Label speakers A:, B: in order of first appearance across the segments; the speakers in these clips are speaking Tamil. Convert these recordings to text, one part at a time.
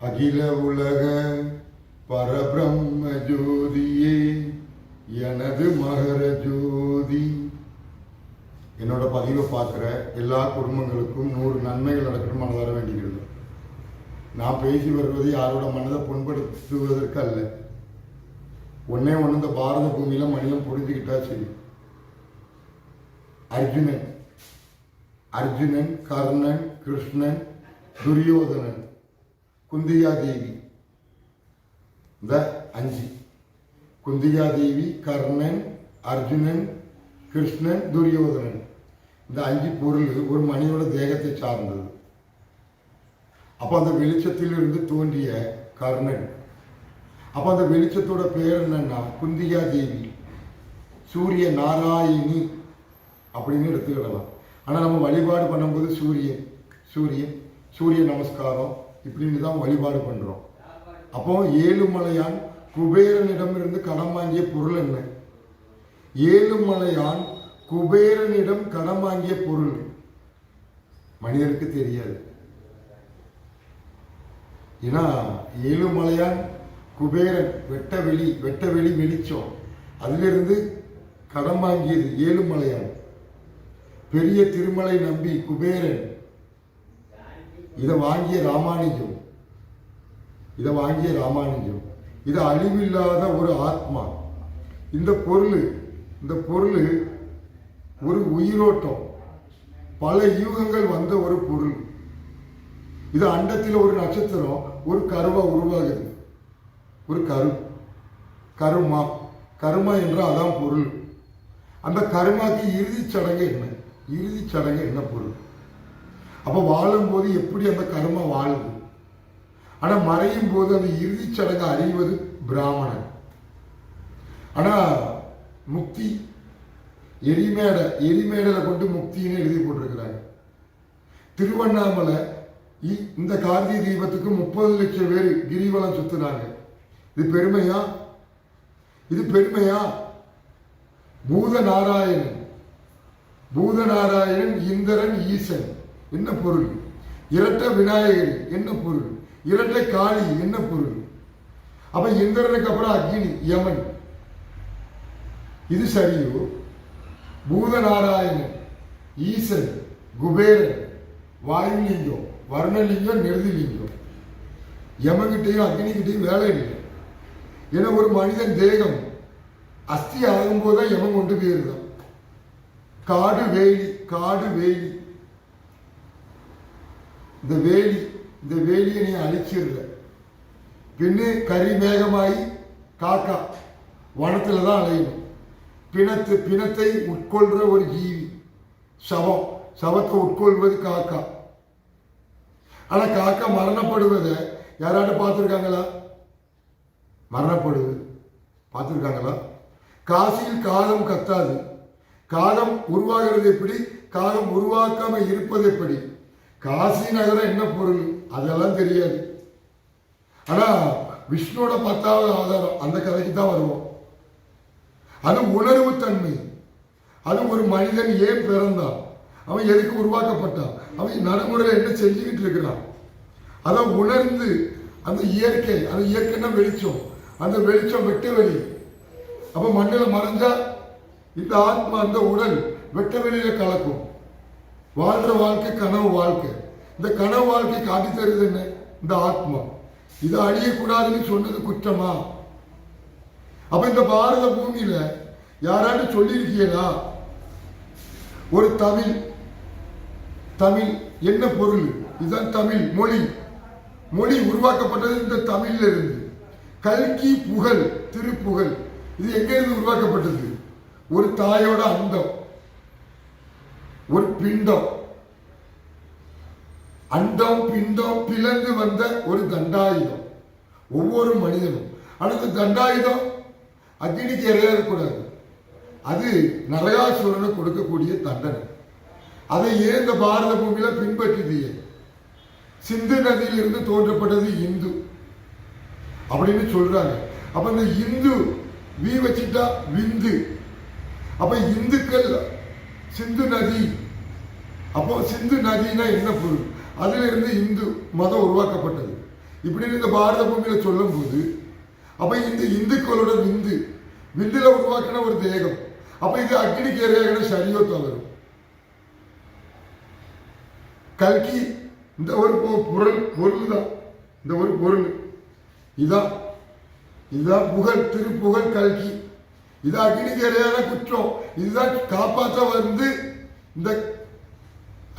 A: அகில உலக பரபிரம்ம ஜோதியே எனது மகர ஜோதி. என்னோட பதிவை பார்க்குற எல்லா குடும்பங்களுக்கும் 100 நன்மைகள் நடக்கணும் மனதார வேண்டிக்கிறது. நான் பேசி வருவது யாரோட மனதை புண்படுத்துவதற்கு அல்ல. ஒன்னே ஒன்று, இந்த பாரத பூமியில மனிதன் புரிஞ்சுக்கிட்டா சரி. அர்ஜுனன், கர்ணன், கிருஷ்ணன், துரியோதனன், குந்தியா தேவி, இந்த 5. குந்தியா தேவி, கர்ணன், அர்ஜுனன், கிருஷ்ணன், துரியோதனன், இந்த 5 பொருள் ஒரு மனிதனோட தேகத்தை சார்ந்தது. அப்போ அந்த வெளிச்சத்திலிருந்து தோன்றிய கர்ணன், அப்போ அந்த வெளிச்சத்தோட பேர் என்னன்னா குந்தியா தேவி, சூரிய நாராயணி அப்படின்னு எடுத்துக்கிடலாம். ஆனால் நம்ம வழிபாடு பண்ணும்போது சூரிய நமஸ்காரம் இப்படின்னு தான் வழிபாடு பண்ணுறோம். அப்போ ஏழுமலையான் குபேரனிடமிருந்து கடன் வாங்கிய பொருள் என்ன? ஏழுமலையான் குபேரனிடம் கடன் வாங்கிய பொருள் மனிதனுக்கு தெரியாது. ஏன்னா ஏழுமலையான் குபேரன் வெட்ட வெளி வெளிச்சம், அதிலிருந்து கடன் வாங்கியது ஏழுமலையான். பெரிய திருமலை நம்பி குபேரன் இதை வாங்கிய ராமானுஜம், இது அழிவில்லாத ஒரு ஆத்மா. இந்த பொருள் ஒரு உயிரோட்டம், பல யுகங்கள் வந்த ஒரு பொருள். இது அண்டத்தில் ஒரு நட்சத்திரம் ஒரு கருவா உருவாகுது. ஒரு கருமா என்றால் அதான் பொருள். அந்த கருமாக்கு இறுதி சடங்கு என்ன பொருள்? அப்போ வாழும்போது எப்படி அந்த கருமா வாழுது, ஆனா மறையும் போது அந்த இறுதி சடங்கு அறிவது பிராமணன். ஆனா முக்தி எரிமேடல கொண்டு முக்தின்னு எழுதி போட்டிருக்கிறாங்க. திருவண்ணாமலை இந்த கார்த்திகை தீபத்துக்கு 30 லட்சம் பேர் கிரிவலம் சுத்துனாங்க. இது பெருமையா? பூதநாராயணன், இந்திரன், ஈசன் என்ன பொருள்? இரட்டை விநாயகர் என்ன பொருள்? இரட்டை காளி என்ன பொருள்? அப்ப இந்திரனுக்கு அப்புறம் அக்னி, யமன். இது சரியோ? பூதநாராயணன், ஈசன், குபேரன், வாயுலிங்கம், வர்ணலிங்கம், நிருதிலிங்கம். யமகிட்டையும் அக்னிகிட்டையும் வேலை இல்லை. ஏன்னா ஒரு மனிதன் தேகம் அஸ்தி ஆகும்போதுதான் யமன் கொண்டு போயிருந்தான். காடு வேலி, இந்த வேலியை நீ அழிச்சிருந்த பின்னு கரி மேகமாயி காக்கா வனத்துல தான் அலையணும். பிணத்தை உட்கொள்ற ஒரு ஜீவி, சவத்தை உட்கொள்வது காக்கா. ஆனா காக்கா மரணப்படுவதை யாராவது பார்த்துருக்காங்களா? பார்த்துருக்காங்களா? காசியில் காகம் கத்தாது. காகம் உருவாகிறது எப்படி? காகம் உருவாக்காம இருப்பது எப்படி? காசி நகரம் என்ன பொருள் அதெல்லாம் தெரியாது. ஆனா விஷ்ணுவோட 10வது ஆதாரம் அந்த கதைக்கு தான் வருவோம். அது உணர்வு தன்மை. அது ஒரு மனிதன் ஏன் பிறந்தான், அவன் எதுக்கு உருவாக்கப்பட்டான், அவன் நடைமுறையில் என்ன செஞ்சுக்கிட்டு இருக்கிறான், அதை உணர்ந்து அந்த இயற்கைன்னா வெளிச்சம், அந்த வெளிச்சம் வெட்ட வெளி. அப்ப மண்ணில் மறைஞ்சா இந்த ஆத்மா, அந்த உடல் வெட்ட வெளியில கலக்கும். வாழ்ற வாழ்க்கை கனவு வாழ்க்கை. இந்த கனவு வாழ்க்கை காட்டி தருது என்ன? இந்த ஆத்மா. இதை அழியக்கூடாதுன்னு சொன்னது குற்றமா? அப்ப இந்த பாரத பூமியில யாராவது சொல்லியிருக்கீங்களா? ஒரு தமிழ் என்ன பொருள்? இதுதான் தமிழ் மொழி உருவாக்கப்பட்டது இந்த தமிழ்ல இருந்து. கல்கி புகழ், திருப்புகழ், இது எங்க இருந்து உருவாக்கப்பட்டது? ஒரு தாயோட அண்டம், ஒரு பிண்டம், அண்டம் பிண்டம் பிளந்து வந்த ஒரு தண்டாயுதம் ஒவ்வொரு மனிதனும். ஆனால் இந்த தண்டாயுதம் அக்னிக்கு இரையாகக்கூடாது. அது நரகாசுரனை கொடுக்கக்கூடிய தண்டனை. அதை ஏன் இந்த பாரத பூமியில பின்பற்றியது? சிந்து நதியிலிருந்து தோன்றப்பட்டது இந்து அப்படின்னு சொல்றாங்க. அப்ப இந்த இந்து வீ வச்சுட்டா விந்து. அப்ப இந்துக்கள் சிந்து நதி. அப்போ சிந்து நதினா என்ன பொருள்? அதிலிருந்து இந்து மதம் உருவாக்கப்பட்டது. இப்படின்னு இந்த பாரத பூமியில சொல்லும் போது அப்ப இந்த இந்துக்களோட விந்துல உருவாக்கின ஒரு தேகம். அப்ப இது அக்னிக்கு இரையாகிற சரியோ தவறும். கல்கி இந்த ஒரு பொருள் தான், இந்த ஒரு பொருள் இதுதான் புகழ், திருப்புகழ் கல்கி. இது அக்னிக்கு இரையான குற்றம். இதுதான் காப்பாற்ற வந்து இந்த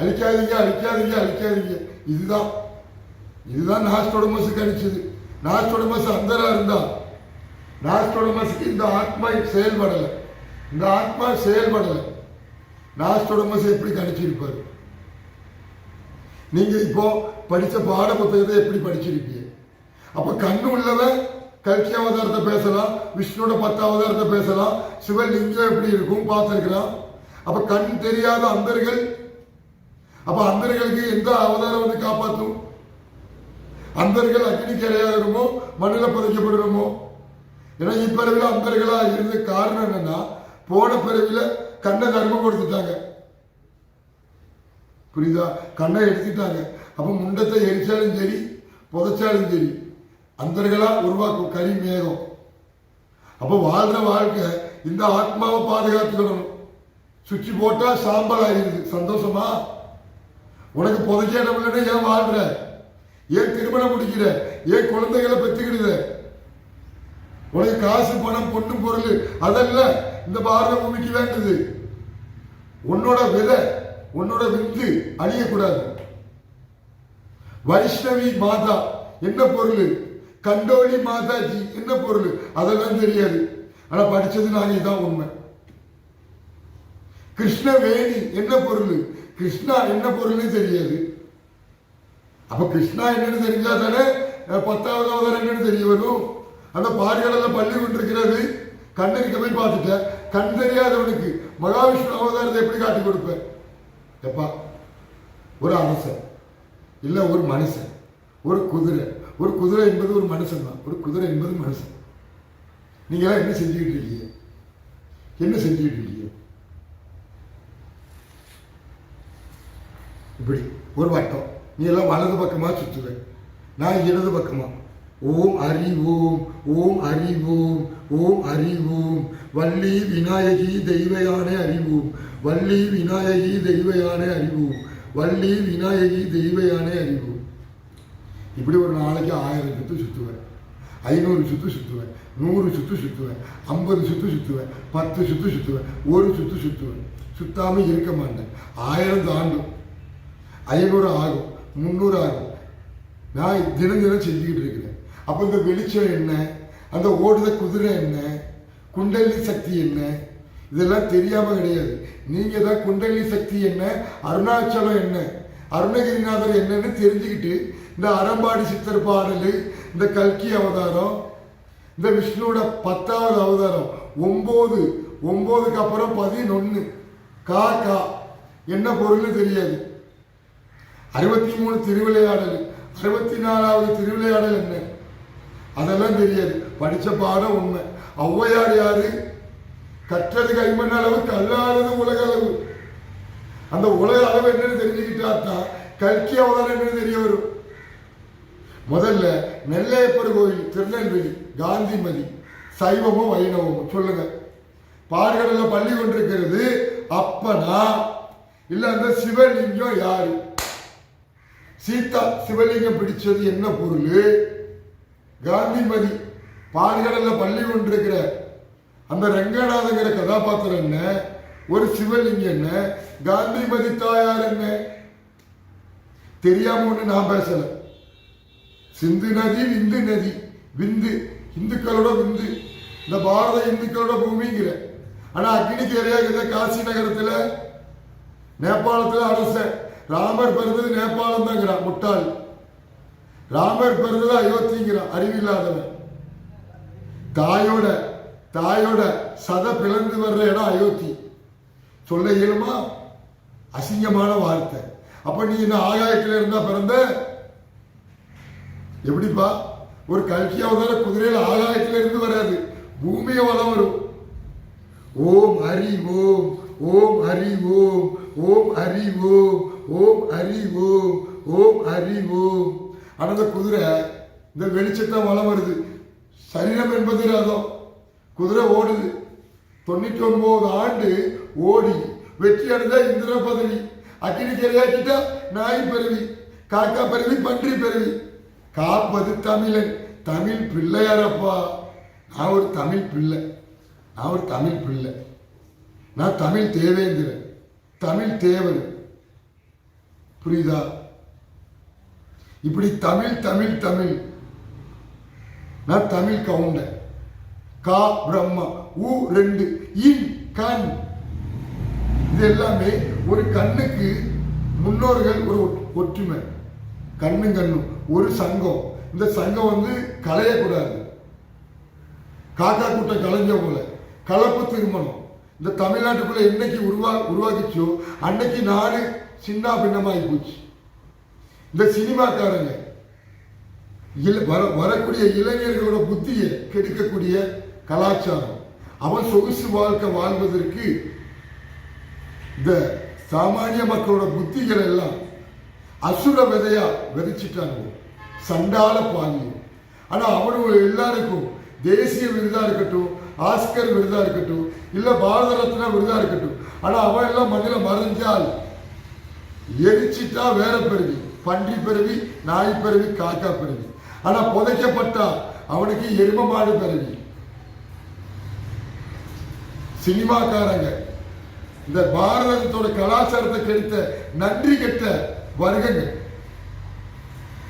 A: அழிக்காதீங்க. இதுதான் நாஸ்டோடமஸுக்கு அடிச்சது. நாஸ்டோடமஸ் அந்தரா இருந்தா நாஸ்டோடமஸுக்கு இந்த ஆத்மா செயல்படலை. நாஸ்டோடமஸ் எப்படி கணிச்சிருப்பாரு? நீங்க இப்போ படிச்ச பாட புத்தகத்தை எப்படி படிச்சிருப்பீங்க? அப்ப கண்ணு உள்ளவன் கல்கி அவதாரத்தை பேசலாம், விஷ்ணுவோட 10 அவதாரத்தை பேசலாம், சிவலிங்கம் எப்படி இருக்கும் பார்த்திருக்கலாம். அப்ப கண் தெரியாத அந்தர்கள், அப்ப அந்தர்களுக்கு எந்த அவதாரம் வந்து காப்பாற்றும்? அந்தர்கள் அக்னிக்கு இரையாகிறோமோ மண்ணில் புதைக்கப்படுறோமோ? ஏன்னா இப்பிறவில அந்தர்களா இருந்த காரணம் என்னன்னா, போன பிறவில கண்ணை தர்மம் கொடுத்துட்டாங்க. புரியுதா? கண்ணை எடுத்துட்டாங்க. அப்ப முண்டத்தை எரிச்சாலும் சரி புதைச்சாலும் சரி அந்தர்களா உருவாக்கும் கரி மேகம். அப்ப வாழ்ற வாழ்க்கை இந்த ஆத்மாவை பாதுகாத்துக்கணும். சுவிட்ச் போட்டா சாம்பல் ஆகிடுது. சந்தோஷமா? உனக்கு புதைக்க இடம் இல்லைன்னா ஏன் வாழ்ற? ஏன் திருமணம் முடிக்கிற? ஏன் குழந்தைகளை பெற்றுக்கிடுத? உனக்கு காசு பணம் பொண்ணு பொருள் அதல்ல இந்த பாரத பூமிக்கு வேண்டுது. உன்னோட விதை, உன்னோட விந்து அழியக்கூடாது. வைஷ்ணவி மாதா என்ன பொருள்? கண்டோலி மாதாஜி என்ன பொருள்? அதெல்லாம் தெரியாது. ஆனா படிச்சது நாங்க இதான் உண்மை. கிருஷ்ணவேணி என்ன பொருள்? கிருஷ்ணா என்ன பொருள்னு தெரியாது. அப்ப கிருஷ்ணா என்னன்னு தெரிஞ்சா தானே 10வது அவதாரம் என்னன்னு தெரிய வரும். அந்த பாரிகளெல்லாம் பள்ளி கொண்டிருக்கிறது. கண்ணறிக்க போய் பார்த்துட்ட. கண் தெரியாதவனுக்கு மகாவிஷ்ணு அவதாரத்தை எப்படி காட்டி கொடுப்பேன்? எப்பா, ஒரு அரசன் இல்ல ஒரு மனுஷன், ஒரு குதிரை என்பது ஒரு மனுஷன் தான். ஒரு குதிரை என்பது மனுஷன். நீங்க எல்லாம் என்ன செஞ்சுக்கிட்டு இருக்கீங்க? இப்படி ஒரு வட்டம். நீ எல்லாம் வலது பக்கமா சுற்றுவேன், நான் இடது பக்கமா. ஓம் அறிவோம், ஓம் அறிவோம், ஓம் அறிவோம். வள்ளி விநாயகி தெய்வயானே அறிவோம், வள்ளி விநாயகி தெய்வயானே அறிவோம், வள்ளி விநாயகி தெய்வயானே அறிவோம். இப்படி ஒரு நாளைக்கு 1000 சுற்று சுற்றுவேன், 500 சுற்று சுற்றுவேன், 100 சுற்று சுற்றுவேன், 50 சுற்று சுற்றுவேன், 10 சுற்று சுற்றுவேன், 1 சுற்று சுற்றுவேன். சுத்தாம இருக்க மாட்டேன். 1000 தாண்டும், 500 ஆகும், 300 ஆகும். நான் தினம் செஞ்சுக்கிட்டு இருக்கிறேன். அப்போ இந்த வெளிச்சம் என்ன, அந்த ஓடுத குதிரை என்ன, குண்டலி சக்தி என்ன, இதெல்லாம் தெரியாம கிடையாது. நீங்க தான் குண்டலி சக்தி என்ன, அருணாச்சலம் என்ன, அருணகிரிநாதர் என்னன்னு தெரிஞ்சுக்கிட்டு இந்த அறம்பாடி சித்தர் பாடல், இந்த கல்கி அவதாரம், இந்த விஷ்ணுவோட 10வது அவதாரம் 9க்கு அப்புறம் 11 கா என்ன பொருள்னு தெரியாது. 63 திருவிளையாடல், 64வது திருவிளையாடல் என்ன, அதெல்லாம் தெரியாது. படிச்ச பாடம் உண்மை. ஔவையார் யாரு? கற்றது கைமண் அளவு, கல்லாதது உலக அளவு. அந்த உலக அளவு என்னன்னு தெரிஞ்சுக்கிட்டா தான் கல்கி அவதாரம் என்னன்னு தெரிய வரும். முதல்ல நெல்லையப்பர் கோயில் திருநெல்வேலி, காந்திமதி, சைவமோ வைணவமோ சொல்லுங்க. பாடுகடல பள்ளி கொண்டிருக்கிறது அப்பனா இல்ல அந்த சிவலிங்கம் யாரு? சீதா சிவலிங்கம் பிடிச்சது என்ன பொருள்? காந்திமதி. பாடுகடல பள்ளி கொண்டிருக்கிற அந்த ரங்கநாதங்கிற கதாபாத்திரம் என்ன? ஒரு சிவலிங்கம் என்ன? காந்திமதி தாயார் என்ன? தெரியாம ஒண்ணு நான் பேசல. சிந்து நதி, விந்து நதி, விந்து இந்துக்களோட விந்து, இந்த பாரத இந்துக்களோட பூமிங்கிற. ஆனா அக்னிக்கு இரையாகுத காசி நகரத்துல, நேபாளத்துல அரசன். ராமர் பிறந்தது நேபாளம் தாங்கிறான் முட்டாள். ராமர் பிறந்தது அயோத்திங்கிறான் அறிவில்லாதவன். தாயோட சத பிளந்து வர்ற இடம் அயோத்தி. சொல்ல இயலுமா? அசிங்கமான வார்த்தை. அப்ப நீ இந்த ஆகாயத்துல இருந்தா பிறந்த எப்படிப்பா? ஒரு கல்கி அவதார குதிரையில ஆகாயத்துல இருந்து வராது, பூமியை வளம் வரும். ஓம் அறிவோம், ஓம் அறிவோம், ஓம் அறிவோம், ஓம் அறிவோம், ஓம் அறிவோம். ஆனா அந்த குதிரை இந்த வெளிச்சட்டம் வளம் வருது. சரீரம் என்பது ரதம், குதிரை ஓடுது. 99 ஆண்டு ஓடி வெற்றி அடைந்தா இந்திர பதவி, அக்கினிக்கு இரையாக்கிட்டா நாய் பருவி, காக்கா பருவி, பன்றி பருவி. காப்பது தமிழன், தமிழ் பிள்ளையாரப்பா. நான் ஒரு தமிழ் பிள்ளை, நான் ஒரு தமிழ் பிள்ளை, நான் தமிழ் தேவேந்திரன், தமிழ் தேவர். புரியுதா? இப்படி தமிழ் தமிழ் தமிழ். நான் தமிழ் கவுண்டர். கா பிரம்மா, ஊ 2, இன் கண். இது எல்லாமே ஒரு கண்ணுக்கு முன்னோர்கள் ஒரு ஒற்றுமை. கண்ணும் கண்ணும் ஒரு சங்கம். இந்த சங்கம் வந்து கலையக்கூடாது. காக்கா கூட்டம் கலைஞ்ச போல கலப்பு திருமணம் இந்த தமிழ்நாட்டுக்குள்ள என்னைக்கு உருவாக்கிச்சோ அன்னைக்கு நாடு சின்ன பின்னமாகி போச்சு. இந்த சினிமாக்காரங்க வரக்கூடிய இளைஞர்களோட புத்தியை கெடுக்கக்கூடிய கலாச்சாரம். அவன் சொகுசு வாழ்க்கை வாழ்வதற்கு இந்த சாமானிய மக்களோட புத்திகள் எல்லாம் அசுர விதையா விதைச்சிட்டாங்க, சண்டால பாங்கியம். ஆனா அவனுக்கு எல்லாருக்கும் தேசிய விருதா இருக்கட்டும், ஆஸ்கர் விருதா இருக்கட்டும், இல்ல பாரத ரத்னா விருதா இருக்கட்டும், ஆனா அவன் எல்லாம் மண்ணில் மறைஞ்சால் எரிச்சிட்டா வேற பிறவி, பன்றி பிறவி, நாய் பிறவி, காக்கா பிறவி. ஆனா புதைக்கப்பட்டா அவனுக்கு எரும மாடு பிறவி. சினிமாக்காரங்க இந்த பாரதத்தோட கலாச்சாரத்தை கெடுத்த நன்றி கெட்ட வருகங்கள்.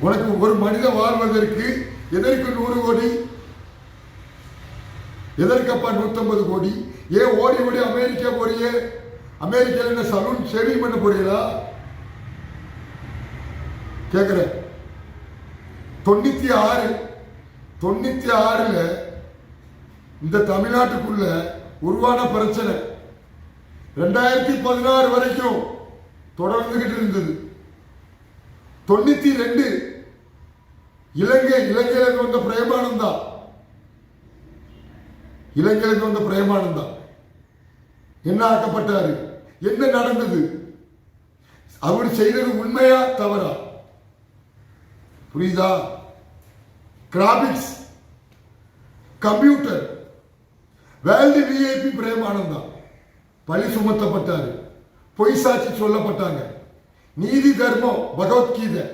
A: உனக்கு ஒரு மனிதன் வாழ்வதற்கு எதற்கு 100 கோடி, எதற்கப்பா 150 கோடி? ஏன் ஓடி ஓடி அமெரிக்கா போறியே? அமெரிக்கால என்ன சலூன் ஷேவிங் பண்ண போறீங்களா கேக்குறேன். 96ல இந்த தமிழ்நாட்டுக்குள்ள உருவான பிரச்சனை 2016 வரைக்கும் தொடர்ந்துகிட்டு இருந்தது. 92 இலங்கையில வந்த பிரேமானந்தா, இலங்கையில வந்த பிரேமானந்தா என்ன ஆக்கப்பட்டாரு? என்ன நடந்தது? அவர் செய்தது உண்மையா தவறா? புரியுதா? Graphics, computer, world VIP Premananda பழி சுமத்தப்பட்டாரு, பொய் சாட்சி சொல்லப்பட்டாங்க. நீதி தர்மம் பகவத்கீதை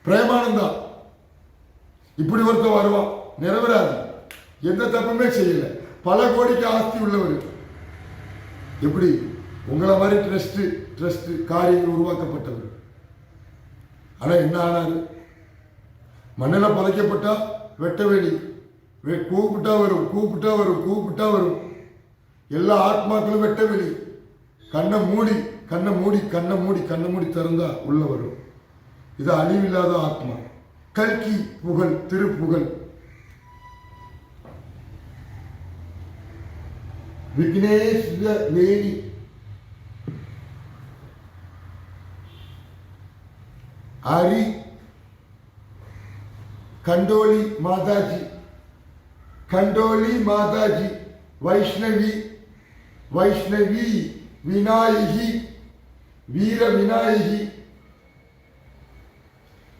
A: பிரேமானந்தா. இப்படி ஒருத்தர் வருவான், நிறைவேறாது, எந்த தப்புமே செய்யல, பல கோடிக்கு ஆஸ்தி உள்ளவர். எப்படி உங்களை மாதிரி ட்ரஸ்ட் காரியங்கள் உருவாக்கப்பட்டவர். ஆனா என்ன ஆனாரு? மண்ணில் புதைக்கப்பட்டா வெட்ட வேலி, கூப்பிட்டா வரும், கூப்பிட்டா வரும், கூப்பிட்டா வரும். எல்லா ஆத்மாக்களும் வெட்ட வெளி. கண்ணை மூடி கண்ணை மூடி கண்ணை மூடி கண்ணை மூடி திறந்தா உள்ள வரும். இது அழிவில்லாத ஆத்மா. கல்கி புகழ், திருப்புகழ். விக்னேஷ் வேணி, ஹரி, கண்டோலி மாதாஜி, கண்டோலி மாதாஜி, வைஷ்ணவி, வைஷ்ணவி, விநாயகி, வீர விநாயகி,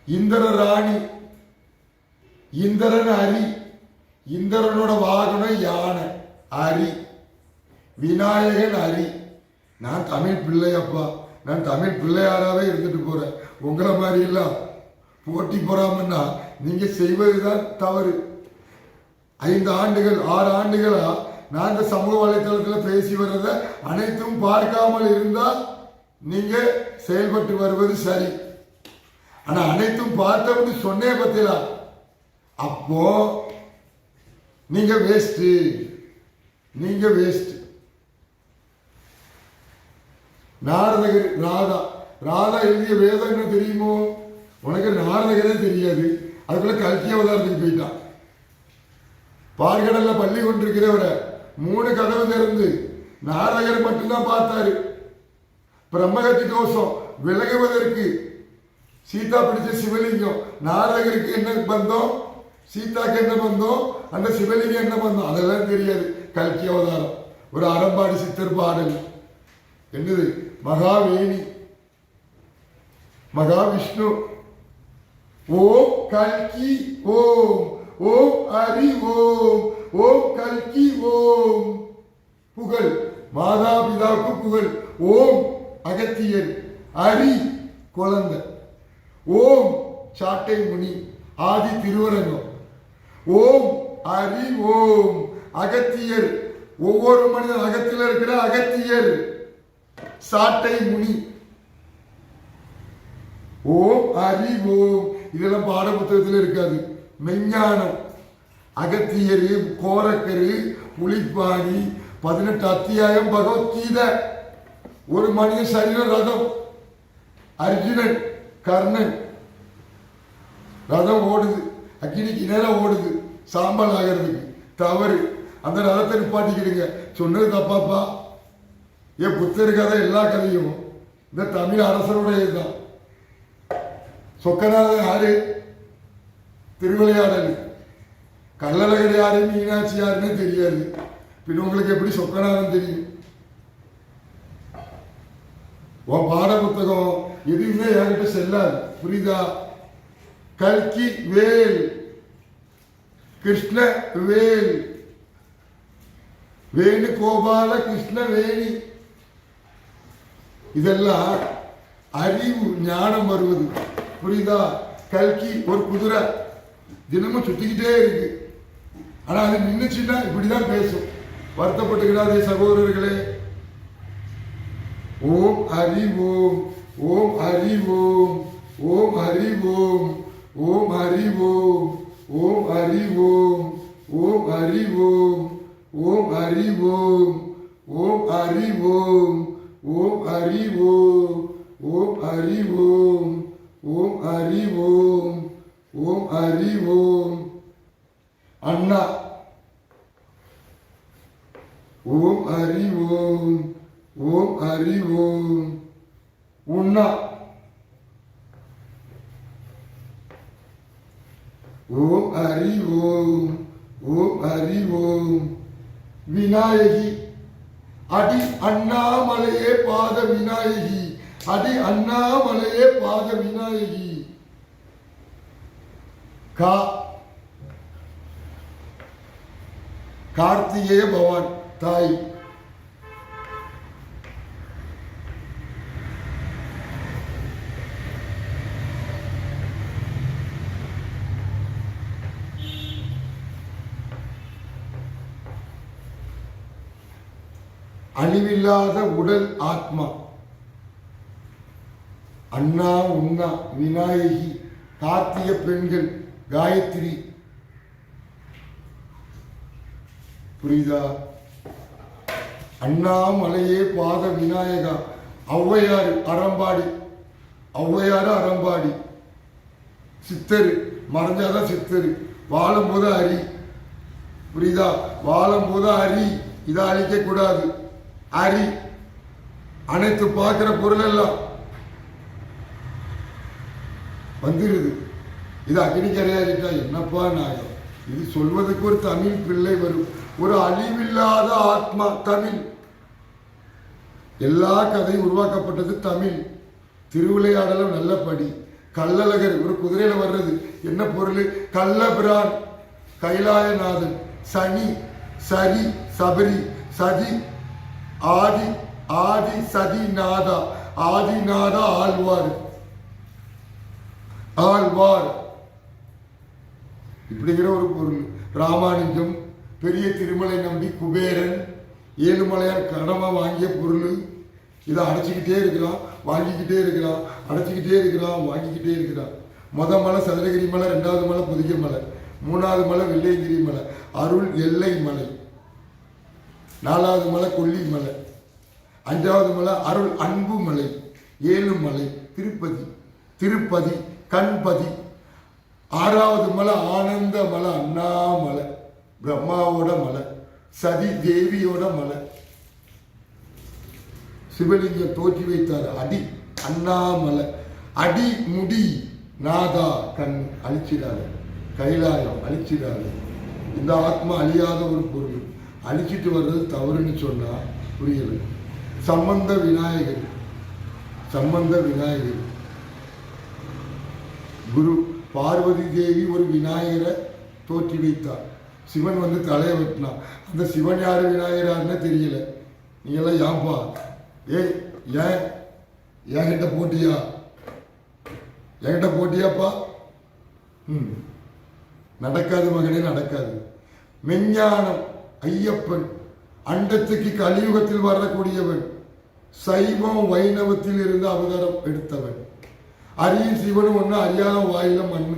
A: இந்திர ராணி, இந்திரன் ஹரி, இந்திரனோட வாகனம் யானை ஹரி, விநாயகன் ஹரி. நான் தமிழ் பிள்ளையப்பா, நான் தமிழ் பிள்ளையாராவே இருந்துட்டு போறேன். உங்களை மாதிரி எல்லாம் போட்டி போறாமன்னா நீங்க செய்வதுதான் தவறு. 5 ஆண்டுகள் 6 ஆண்டுகளா நான் இந்த சமூக வலைத்தளத்தில் பேசி வர்றத அனைத்தும் பார்க்காமல் இருந்தால் நீங்க செயல்பட்டு வருவது சரி. ஆனா அனைத்தும் பார்த்தவங்க சொன்னே பத்தியா, அப்போ நீங்க வேஸ்ட், நீங்க வேஸ்ட். நாரதகர் ராதா, ராதா எழுதிய வேதம் என்ன தெரியுமோ? உனக்கு நாரதகரே தெரியாது, அதுக்குள்ள கல்கி அவதாரத்துக்கு போயிட்டான். பார்கடல்ல பள்ளி கொண்டிருக்கிறவரை 3 கதவு திறந்து நாரதகர் மட்டும்தான் பார்த்தாரு. பிரம்மகத்தி தோஷம் விலகுவதற்கு சீதா பிடிச்ச சிவலிங்கம், நாரதகருக்கு என்ன பந்தம், சீதாக்கு என்ன பந்தம், அந்த சிவலிங்கம் என்ன பந்தம், அதெல்லாம் தெரியாது. கல்கி அவதாரம் ஒரு அறம்பாடி சித்தர் பாடல். என்னது? மகாவேணி, மகாவிஷ்ணு, ஓம் கல்கி ஓம், ஓம் ஹரி ஓம், ஓம் கல்கி ஓம். புகழ் மாதா பிதாவுக்கு புகழ். ஓம் அகத்தியர், ஹரி குழந்தை, ஓம் சாட்டை முனி ஆதி திருவரங்கம். ஓம் ஹரி ஓம் அகத்தியர், ஒவ்வொரு மனிதன் அகத்தில் இருக்கிற அகத்தியர், சாட்டை முனி. ஓம் ஹரி ஓம். இதெல்லாம் பாட புத்தகத்தில் இருக்காது. மெஞ்ஞானம் அகத்தியர், கோரக்கரு, புலிப்பாணி, 18 அத்தியாயம் பகவத்கீதை. ஒரு மனித சரீர ரதம், அர்ஜுனன் கர்ணன் ரதம் ஓடுது, அக்கினிக்கு நேரம் ஓடுது, சாம்பல் ஆகிறதுக்கு தவறு. அந்த ரதத்தை நிப்பாட்டிக்கிடுங்க. சொன்னது தப்பாப்பா. என் புத்தர் கதை எல்லா கதையும் இந்த தமிழ் அரசருடையதுதான். சொக்கநாதன் யாரு? திருவிளையாடல். கள்ளழகர் யாரு, மீனாட்சி யாருன்னு தெரியாது. பின் உங்களுக்கு எப்படி சொக்கநாதன் தெரியும்? உன் பாட புத்தகம் எதுவுமே என்கிட்ட செல்லாது, புரியுதா? கல்கி வேல், கிருஷ்ண வேல், வேணுகோபால கிருஷ்ண வேணி. இதெல்லாம் அறிவு ஞானம் வருவது, புரியுதா? கல்கி ஒரு குதிரை தினமும் சுத்திக்கிட்டே இருக்கு. ஆனா அது நின்னுச்சுன்னா இப்படிதான் பேசும். வருத்தப்பட்டுக்கிறாதே சகோதரர்களே. ஓம் ஹரி ஓம், ஓம் ஹரி ஓம், ஓம் ஹரி ஓம், ஓம் ஹரி ஓம், ஓம் ஹரி ஓம், ஓம் ஹரி ஓம், ஓம் ஹரி ஓம், ஓம் ஹரி ஓம், ஓம் ஹரி ஓம், ஓம் ஹரி ஓம், ஓம் ஹரி ஓம், ஓம் ஹரி ஓம். அண்ணா ஓம் ஹரி ஓம், ஓம் ஹரி ஓம். உண்ணா ஓம் ஹரி ஓம், ஓம் ஹரி ஓம். விநாயகி அடி அண்ணாமலையே பாத விநாயகி, அடி அண்ணாமலையே பாத விநாயகி. கா கார்த்திகேய பவான் தாய். அழிவில்லாத உடல் ஆத்மா. அண்ணா உண்ணா விநாயகி, கார்த்திகை பெண்கள் காயத்ரி. புரியுதா? அண்ணாமலையே பாத விநாயகா. ஔவையாறு அறம்பாடி, ஔவையாறு அறம்பாடி. சித்தரு மறைஞ்சாதான் சித்தரு. வாழும்போது அரி, புரியுதா? வாழும்போது அரி, இதை அழிக்க கூடாது. அரி அனைத்து பார்க்கிற பொருள் எல்லாம் வந்துருது. இது அக்னிக்கரையாகிட்டா என்னப்பா நாயம்? இது சொல்வதற்கு ஒரு தமிழ் பிள்ளை வரும். ஒரு அழிவில்லாத ஆத்மா தமிழ். எல்லா கதையும் உருவாக்கப்பட்டது தமிழ். திருவிளையாடலும் நல்லபடி. கள்ளழகர் ஒரு குதிரையில வர்றது என்ன பொருள்? கள்ளபிரான், கைலாயநாதன், சனி, சரி, சபரி, சதி, ஆதி, ஆதி சதி நாதா, ஆதிநாதா ஆழ்வார், ஆழ்வார் இப்படிங்கிற ஒரு பொருள். ராமானுஜம், பெரிய திருமலை நம்பி, குபேரன், ஏழுமலையார் கடமை வாங்கிய பொருள். இதை அடைச்சிக்கிட்டே இருக்கிறான், வாங்கிக்கிட்டே இருக்கிறான், அடைச்சிக்கிட்டே இருக்கிறான், வாங்கிக்கிட்டே இருக்கிறான். மலை சதுரகிரி மலை, 2வது மலை புதிய மலை, 3வது மலை வெள்ளையங்கிரி மலை, அருள் எல்லை மலை, 4வது மலை கொல்லி மலை, 5வது மலை அருள் அன்பு மலை, 7 மலை திருப்பதி, திருப்பதி கண்பதி, 6வது மலை ஆனந்த மலை, அண்ணாமலை, பிரம்மாவோட மலை, சதி தேவியோட மலை. சிவலிங்கம் தோற்றி வைத்தார். அடி அண்ணாமலை, அடி முடி நாதா, கண் அழிச்சிடாது, கைலாயம் அழிச்சிடாது. இந்த ஆத்மா அழியாத ஒரு பொருள். அழிச்சிட்டு வர்றது தவறுன்னு சொன்னா புரியல. சம்பந்த விநாயகர், சம்பந்த விநாயகர், குரு பார்வதி தேவி ஒரு விநாயகரை தோற்றி வைத்தார். சிவன் வந்து தலையை வெட்டினான். அந்த சிவன் யாரு விநாயகராருன்னு தெரியல. நீங்களாம் ஏன்பா ஏன் என்கிட்ட போட்டியா? என்கிட்ட போட்டியாப்பா? நடக்காது மகனே, நடக்காது. மெஞ்ஞானம் ஐயப்பன் அண்டத்துக்கு கலியுகத்தில் வரக்கூடியவன். சைவம் வைணவத்தில் இருந்து அவதாரம் எடுத்தவன். அரியும் சிவனும் ஒன்று, அறியாத வாயில மண்ணு.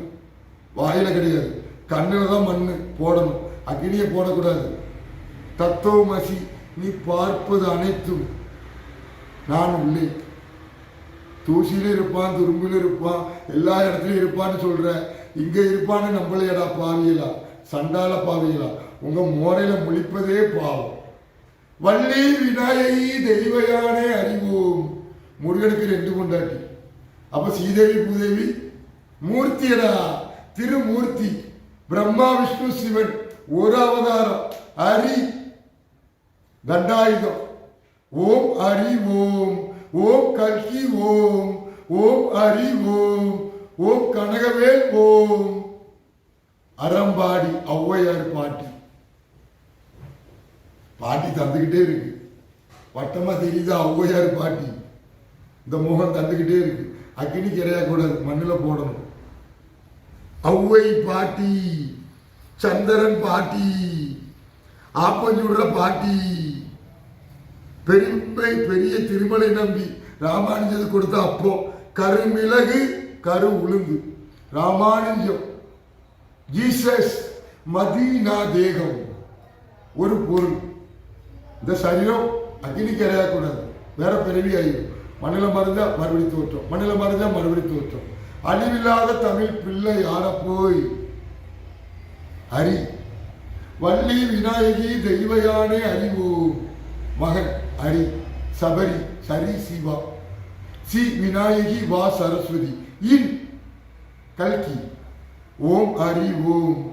A: வாயில கிடையாது, கண்ணில் தான் மண்ணு போடணும். அக்னியை போடக்கூடாது. தத்துவமசி, நீ பார்ப்பது அனைத்தும் நான் உள்ளே. தூசியில இருப்பான், துரும்பில் இருப்பான், எல்லா இடத்துலையும் இருப்பான்னு சொல்ற. இங்க இருப்பான்னு நம்மளையடா பாவியலா, சண்டால பாவியலா. உங்க மோரையில முழிப்பதே பாவம். வள்ளி விநாயகி தெய்வயானே அறிவோம். முருகனுக்கு 2 கொண்டாட்டி. அப்ப ஸ்ரீதேவி பூதேவி மூர்த்தியடா, திருமூர்த்தி. பிரம்மா விஷ்ணு சிவன் ஒரு அவதாரம். ஹரி தண்டாயுதம். ஓம் ஹரி ஓம், ஓம் கல்கி ஓம், ஓம் ஹரி ஓம், ஓம் கனகவேல் ஓம். அறம்பாடி ஔவையார் பாட்டி. பாட்டி தந்துக்கிட்டே இருக்கு. வட்டமா தெரியுதா ஔவையார் பாட்டி? இந்த முகம் தந்துக்கிட்டே இருக்கு. அக்கினிக்கு இறையக்கூடாது, மண்ணில் போடணும். ஔவை பாட்டி, சந்திரன் பாட்டி, ஆப்பஞ்சூடுற பாட்டி. பெரிய திருமலை நம்பி ராமானுஜது கொடுத்த அப்போ கருமிளகு கரு உளுந்து. ராமானுஜம், ஜீசஸ், மதீனா தேகம் ஒரு பொருள். இந்த சரீரம் அக்னிக்கு இறையக்கூடாது, வேற பிறவி ஆயிடும். மண்ணில மறைஞ்சா மறுபடி தோற்றம், மண்ணில மறைஞ்சா மறுபடி தோற்றம். அழிவில்லாத தமிழ் பிள்ளை யார போய் ஹரி. வள்ளி விநாயகி தெய்வயானே அறிவோம். மகன் ஹரி. சபரி சரி சிவா. சி விநாயகி வா சரஸ்வதி. இன் கல்கி. ஓம் ஹரி ஓம்.